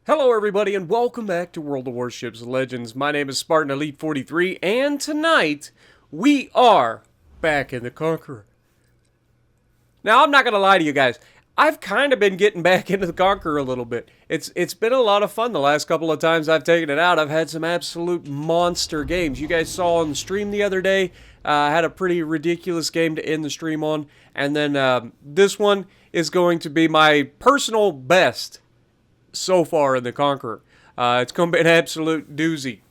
Hello everybody and welcome back to World of Warships Legends. My name is Spartan Elite 43 and tonight we are back in the Conqueror. Now I'm not going to lie to you guys, I've kind of been getting back into the Conqueror a little bit. It's been a lot of fun the last couple of times I've taken it out. I've had some absolute monster games. You guys saw on the stream the other day, I had a pretty ridiculous game to end the stream on. And then this one is going to be my personal best so far in the Conqueror. It's going to be an absolute doozy.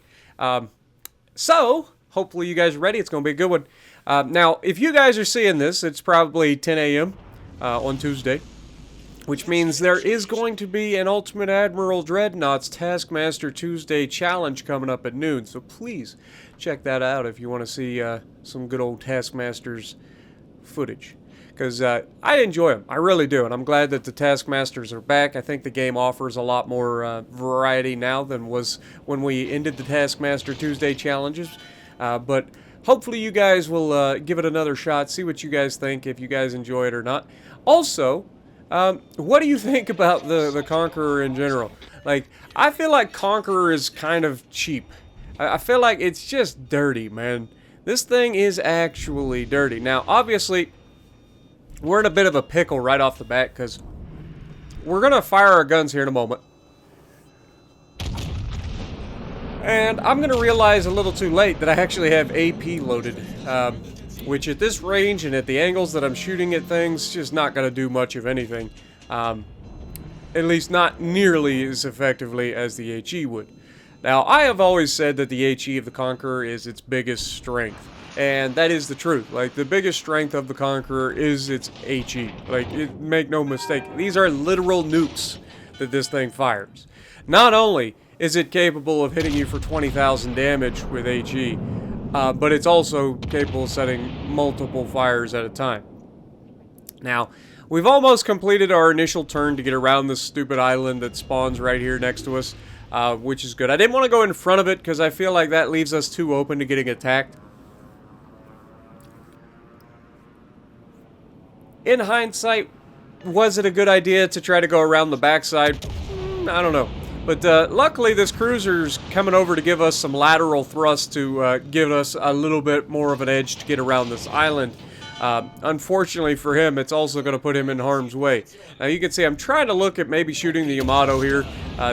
So, hopefully you guys are ready. It's going to be a good one. Now, if you guys are seeing this, it's probably 10 a.m. On Tuesday, which means there is going to be an Ultimate Admiral Dreadnought's Taskmaster Tuesday challenge coming up at noon. So please check that out if you want to see some good old Taskmasters footage. Because I enjoy them. I really do. And I'm glad that the Taskmasters are back. I think the game offers a lot more variety now than was when we ended the Taskmaster Tuesday challenges. But hopefully you guys will give it another shot. See what you guys think, if you guys enjoy it or not. Also, what do you think about the Conqueror in general? Like, I feel like Conqueror is kind of cheap. I feel like it's just dirty, man. This thing is actually dirty. Now, obviously, we're in a bit of a pickle right off the bat because we're going to fire our guns here in a moment. And I'm going to realize a little too late that I actually have AP loaded. Which at this range and at the angles that I'm shooting at things, just not going to do much of anything. At least not nearly as effectively as the HE would. Now, I have always said that the HE of the Conqueror is its biggest strength. And that is the truth. Like, the biggest strength of the Conqueror is its HE. Like, make no mistake. These are literal nukes that this thing fires. Not only is it capable of hitting you for 20,000 damage with HE, but it's also capable of setting multiple fires at a time. Now, we've almost completed our initial turn to get around this stupid island that spawns right here next to us, which is good. I didn't want to go in front of it because I feel like that leaves us too open to getting attacked. In hindsight, was it a good idea to try to go around the backside? I don't know. But luckily, this cruiser's coming over to give us some lateral thrust to give us a little bit more of an edge to get around this island. Unfortunately for him, it's also going to put him in harm's way. Now, you can see I'm trying to look at maybe shooting the Yamato here.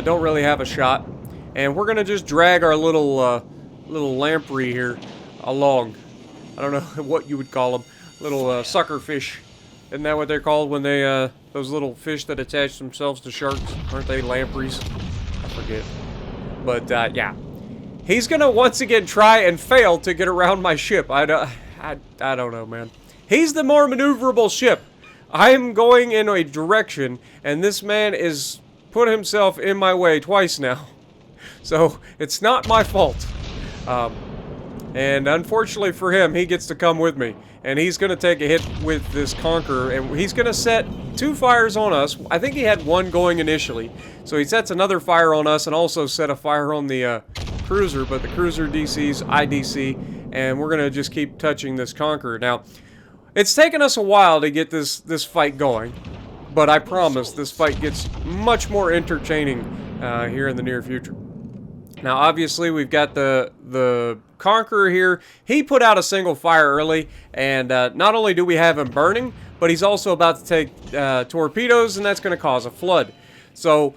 Don't really have a shot. And we're going to just drag our little lamprey here along. I don't know what you would call them. Little sucker fish. Isn't that what they're called when they, those little fish that attach themselves to sharks? Aren't they lampreys? I forget. But, yeah. He's gonna once again try and fail to get around my ship. I don't know, man. He's the more maneuverable ship. I'm going in a direction, and this man is put himself in my way twice now. So, it's not my fault. And unfortunately for him, he gets to come with me. And he's going to take a hit with this Conqueror, and he's going to set 2 fires on us. I think he had 1 going initially. So he sets another fire on us and also set a fire on the cruiser, but the cruiser DCs, I DC, and we're going to just keep touching this Conqueror. Now, it's taken us a while to get this fight going, but I promise this fight gets much more entertaining here in the near future. Now, obviously, we've got the Conqueror here. He put out a single fire early, and not only do we have him burning, but he's also about to take torpedoes, and that's going to cause a flood. So,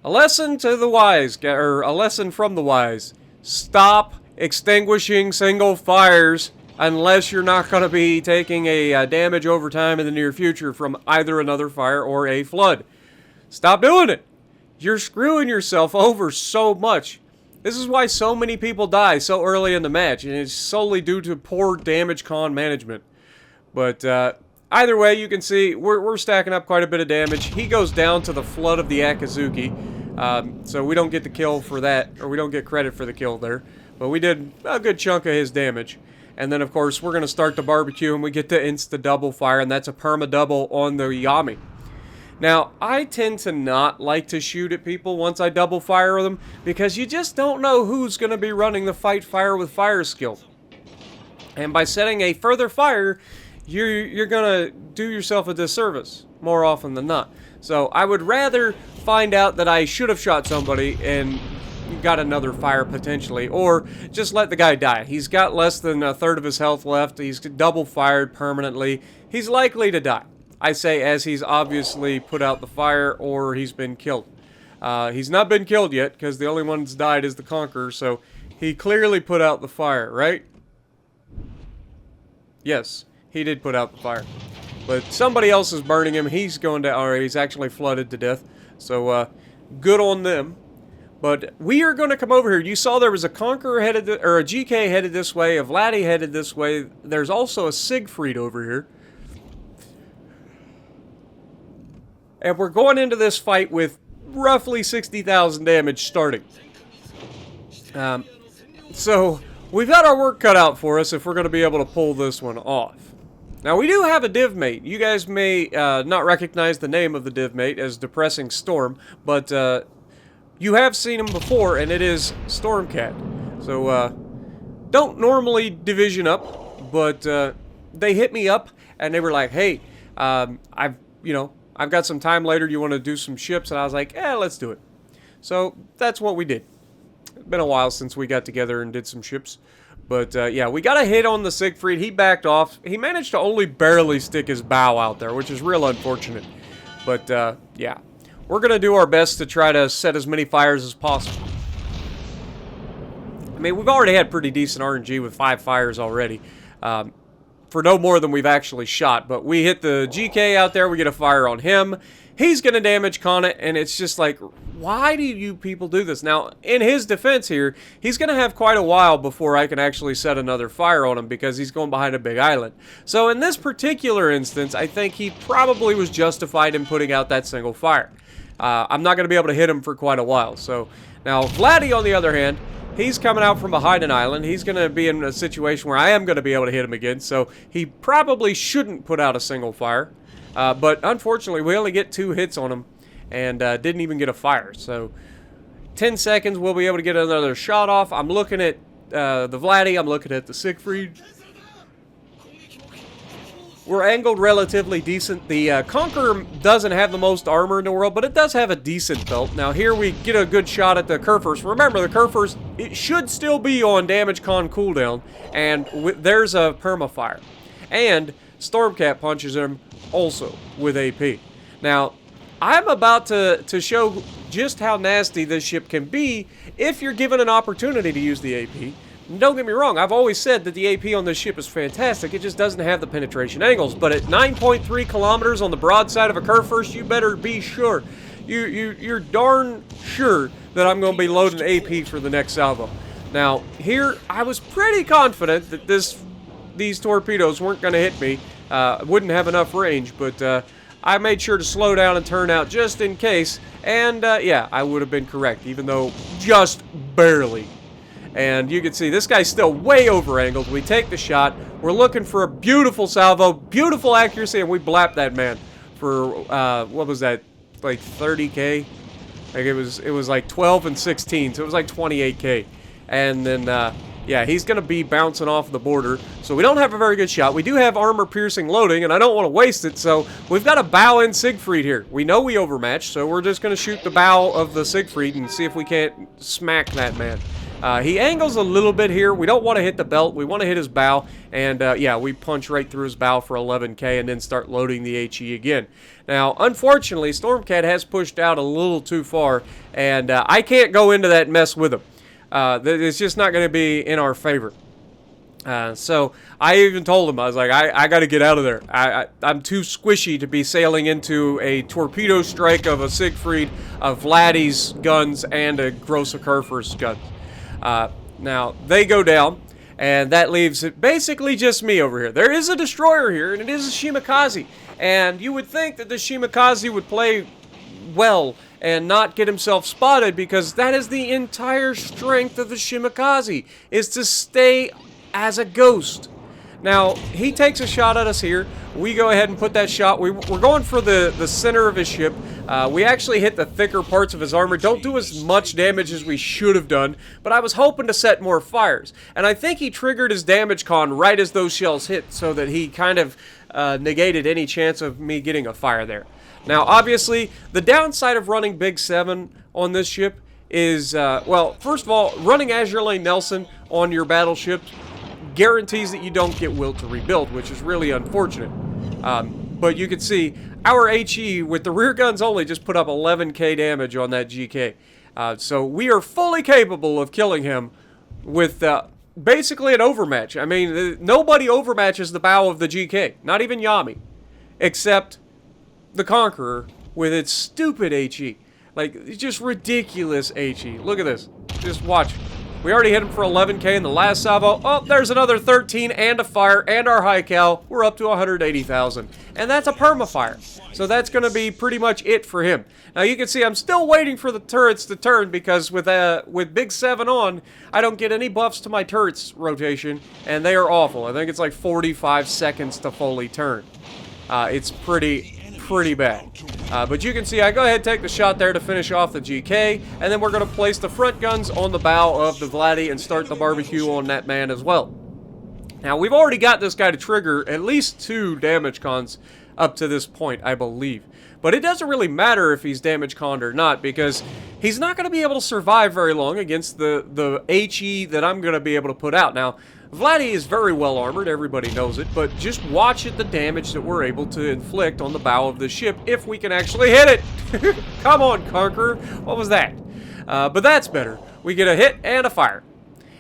a lesson to the wise, or a lesson from the wise: stop extinguishing single fires unless you're not going to be taking a damage over time in the near future from either another fire or a flood. Stop doing it. You're screwing yourself over so much. This is why so many people die so early in the match, and it's solely due to poor damage con management. But either way, you can see we're stacking up quite a bit of damage. He goes down to the flood of the Akazuki, so we don't get the kill for that, or we don't get credit for the kill there. But we did a good chunk of his damage. And then, of course, we're going to start the barbecue, and we get the insta-double fire, and that's a perma-double on the Yami. Now, I tend to not like to shoot at people once I double fire them, because you just don't know who's going to be running the fight fire with fire skill. And by setting a further fire, you're going to do yourself a disservice. more often than not. So I would rather find out that I should have shot somebody and got another fire potentially, or just let the guy die. He's got less than a third of his health left. He's double fired permanently. He's likely to die. I say as he's obviously put out the fire or he's been killed. He's not been killed yet because the only one that's died is the Conqueror, so he clearly put out the fire, right? Yes, he did put out the fire. But somebody else is burning him. He's going to, or he's actually flooded to death. So, good on them. But we are going to come over here. You saw there was a Conqueror headed, or a GK headed this way, a Vladdy headed this way. There's also a Siegfried over here. And we're going into this fight with roughly 60,000 damage starting. So, we've got our work cut out for us if we're going to be able to pull this one off. Now, we do have a div mate. You guys may not recognize the name of the div mate as Depressing Storm, but you have seen him before, and it is Stormcat. So, don't normally division up, but they hit me up, and they were like, hey, I've got some time later, you want to do some ships? And I was like, let's do it. So, that's what we did. It's been a while since we got together and did some ships. But, yeah, we got a hit on the Siegfried. He backed off. He managed to only barely stick his bow out there, which is real unfortunate. But, yeah. We're going to do our best to try to set as many fires as possible. I mean, we've already had pretty decent RNG with 5 fires already. For no more than we've actually shot. But we hit the GK out there. We get a fire on him. He's going to damage Connet, and it's just like, why do you people do this? Now, in his defense here, he's going to have quite a while before I can actually set another fire on him because he's going behind a big island. So in this particular instance, I think he probably was justified in putting out that single fire. I'm not going to be able to hit him for quite a while. So now, Vladdy, on the other hand, he's coming out from behind an island. He's going to be in a situation where I am going to be able to hit him again. So he probably shouldn't put out a single fire. But unfortunately, we only get 2 hits on him and didn't even get a fire. So 10 seconds, we'll be able to get another shot off. I'm looking at the Vladdy. I'm looking at the Siegfried. We're angled relatively decent. The Conqueror doesn't have the most armor in the world, but it does have a decent belt. Now here we get a good shot at the Kerfurs. Remember, the Kerfurs, it should still be on damage con cooldown, and there's a permafire. And Stormcat punches him also with AP. Now, I'm about to show just how nasty this ship can be if you're given an opportunity to use the AP. Don't get me wrong, I've always said that the AP on this ship is fantastic, it just doesn't have the penetration angles. But at 9.3 kilometers on the broadside of a Kerfurs, you better be sure. You're darn sure that I'm going to be loading AP for the next salvo. Now, here, I was pretty confident that these torpedoes weren't going to hit me. Wouldn't have enough range, but I made sure to slow down and turn out just in case. And, yeah, I would have been correct, even though just barely. And you can see this guy's still way over-angled. We take the shot. We're looking for a beautiful salvo, beautiful accuracy, and we blapped that man for, what was that, like 30K? Like it was like 12 and 16, so it was like 28K. And then, yeah, he's going to be bouncing off the border, so we don't have a very good shot. We do have armor-piercing loading, and I don't want to waste it, so we've got a bow-in Siegfried here. We know we overmatched, so we're just going to shoot the bow of the Siegfried and see if we can't smack that man. He angles a little bit here. We don't want to hit the belt. We want to hit his bow. And, yeah, we punch right through his bow for 11K and then start loading the HE again. Now, unfortunately, Stormcat has pushed out a little too far, and I can't go into that mess with him. It's just not going to be in our favor. So I even told him, I was like, I got to get out of there. I'm too squishy to be sailing into a torpedo strike of a Siegfried, of Vladdy's guns, and a Grossa Kerfur's guns. Now, they go down, and that leaves it basically just me over here. There is a destroyer here, and it is a Shimakaze. And you would think that the Shimakaze would play well and not get himself spotted, because that is the entire strength of the Shimakaze, is to stay as a ghost. Now, he takes a shot at us here. We go ahead and put that shot. We're going for the center of his ship. We actually hit the thicker parts of his armor. Don't do as much damage as we should have done, but I was hoping to set more fires. And I think he triggered his damage con right as those shells hit, so that he kind of negated any chance of me getting a fire there. Now, obviously, the downside of running Big 7 on this ship is, well, first of all, running Azure Lane Nelson on your battleship guarantees that you don't get will to rebuild, which is really unfortunate. But you can see our HE with the rear guns only just put up 11k damage on that GK. So we are fully capable of killing him with basically an overmatch. I mean, nobody overmatches the bow of the GK, not even Yami, except the Conqueror with its stupid HE. Like, it's just ridiculous HE. Look at this. Just watch. We already hit him for 11k in the last salvo. Oh, there's another 13 and a fire and our high cal. We're up to 180,000. And that's a permafire. So that's going to be pretty much it for him. Now you can see I'm still waiting for the turrets to turn because with Big 7 on, I don't get any buffs to my turrets rotation. And they are awful. I think it's like 45 seconds to fully turn. It's pretty bad. But you can see I go ahead and take the shot there to finish off the GK, and then we're going to place the front guns on the bow of the Vladdy and start the barbecue on that man as well. Now, we've already got this guy to trigger at least 2 damage cons up to this point, I believe. But it doesn't really matter if he's damage conned or not, because he's not going to be able to survive very long against the HE that I'm going to be able to put out. Now, Vladdy is very well armored, everybody knows it, but just watch the damage that we're able to inflict on the bow of the ship if we can actually hit it. Come on, Conqueror. What was that? But that's better. We get a hit and a fire.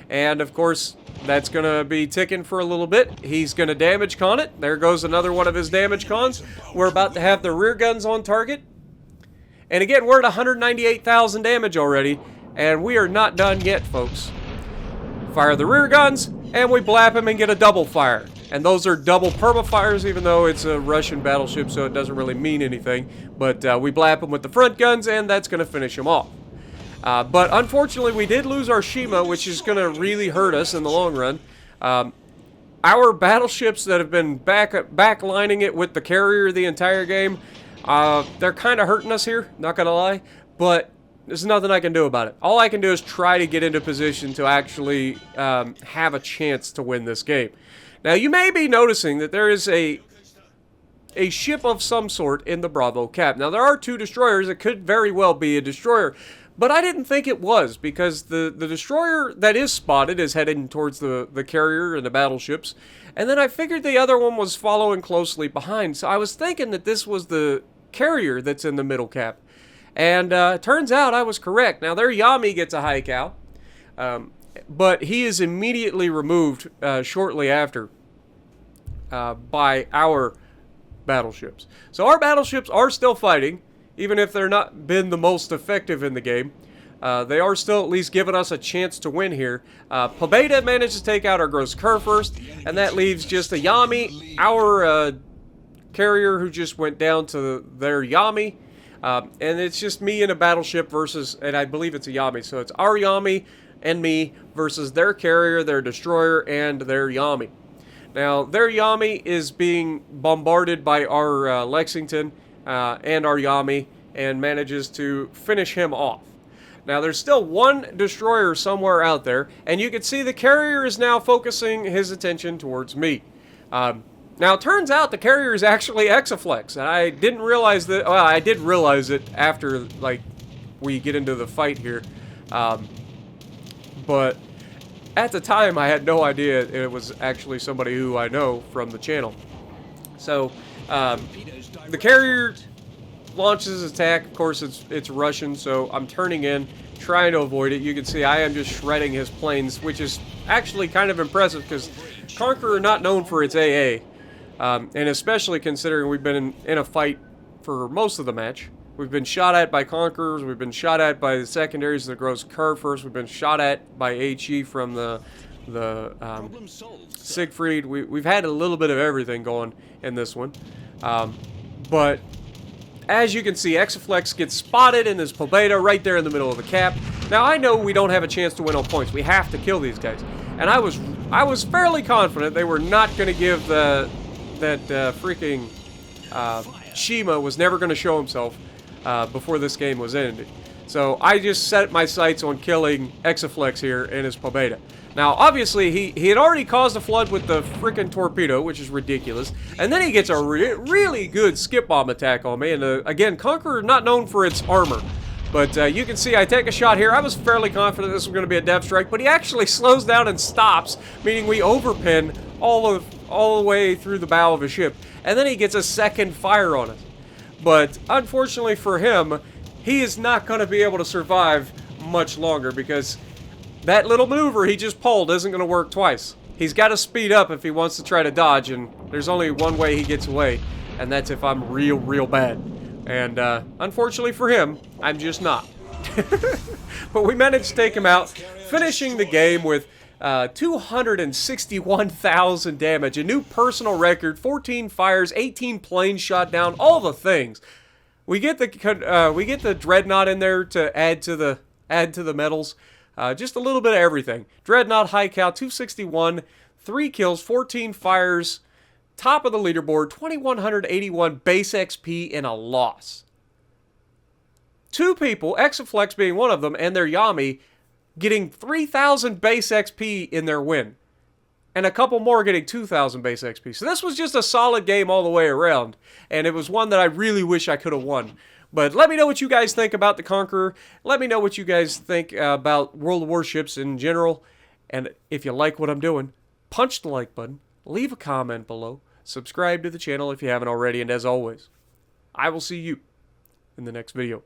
And, of course, that's going to be ticking for a little bit. He's going to damage con it. There goes another one of his damage cons. We're about to have the rear guns on target. And again, we're at 198,000 damage already, and we are not done yet, folks. Fire the rear guns, and we blap him and get a double fire. And those are double perma-fires, even though it's a Russian battleship, so it doesn't really mean anything. But we blap him with the front guns, and that's going to finish him off. But unfortunately, we did lose our Shima, which is going to really hurt us in the long run. Our battleships that have been backlining it with the carrier the entire game, they're kind of hurting us here, not going to lie. But there's nothing I can do about it. All I can do is try to get into position to actually have a chance to win this game. Now, you may be noticing that there is a ship of some sort in the Bravo cap. Now, there are 2 destroyers. It could very well be a destroyer. But I didn't think it was, because the destroyer that is spotted is heading towards the carrier and the battleships. And then I figured the other one was following closely behind. So I was thinking that this was the carrier that's in the middle cap. And turns out I was correct. Now, their Yami gets a high cal, but he is immediately removed shortly after by our battleships. So our battleships are still fighting, even if they're not been the most effective in the game. They are still at least giving us a chance to win here. Pobeda managed to take out our Gross Kerr first, and that leaves just a Yami, our carrier who just went down to their Yami. And it's just me and a battleship versus, and I believe it's a Yami, so it's our Yami and me versus their carrier, their destroyer, and their Yami. Now, their Yami is being bombarded by our Lexington and our Yami, and manages to finish him off. Now, there's still 1 destroyer somewhere out there, and you can see the carrier is now focusing his attention towards me. Now, it turns out the carrier is actually Exaflex, and I didn't realize that. Well, I did realize it after, like, we get into the fight here. But at the time, I had no idea it was actually somebody who I know from the channel. So, the carrier launches his attack. Of course, it's Russian, so I'm turning in, trying to avoid it. You can see I am just shredding his planes, which is actually kind of impressive, because Conqueror not known for its AA. And especially considering we've been in a fight for most of the match. We've been shot at by Conquerors, we've been shot at by the secondaries that grows Kerr first, we've been shot at by HE from the Siegfried. We've had a little bit of everything going in this one. But as you can see, Exaflex gets spotted in his Pobeda right there in the middle of the cap. Now, I know we don't have a chance to win on points. We have to kill these guys. And I was I was fairly confident they were not going to give that freaking Shima was never going to show himself before this game was ended. So I just set my sights on killing Exaflex here in his Pobeda. Now, obviously, he had already caused a flood with the freaking torpedo, which is ridiculous. And then he gets a really good skip bomb attack on me. And again, Conqueror not known for its armor. But you can see I take a shot here. I was fairly confident this was going to be a depth strike, but he actually slows down and stops, meaning we overpin all the way through the bow of his ship. And then he gets a second fire on us. But unfortunately for him, he is not going to be able to survive much longer because that little maneuver he just pulled isn't going to work twice. He's got to speed up if he wants to try to dodge, and there's only one way he gets away, and that's if I'm real bad. And unfortunately for him, I'm just not. But we managed to take him out, finishing the game with 261,000 damage, a new personal record, 14 fires, 18 planes shot down, all the things. We get the Dreadnought in there to add to the medals. Just a little bit of everything. Dreadnought, high cal, 261, 3 kills, 14 fires, top of the leaderboard, 2,181 base XP in a loss. 2 people, Exaflex being one of them, and their Yami, getting 3,000 base XP in their win. And a couple more getting 2,000 base XP. So this was just a solid game all the way around. And it was one that I really wish I could have won. But let me know what you guys think about the Conqueror. Let me know what you guys think about World of Warships in general. And if you like what I'm doing, punch the like button. Leave a comment below. Subscribe to the channel if you haven't already. And as always, I will see you in the next video.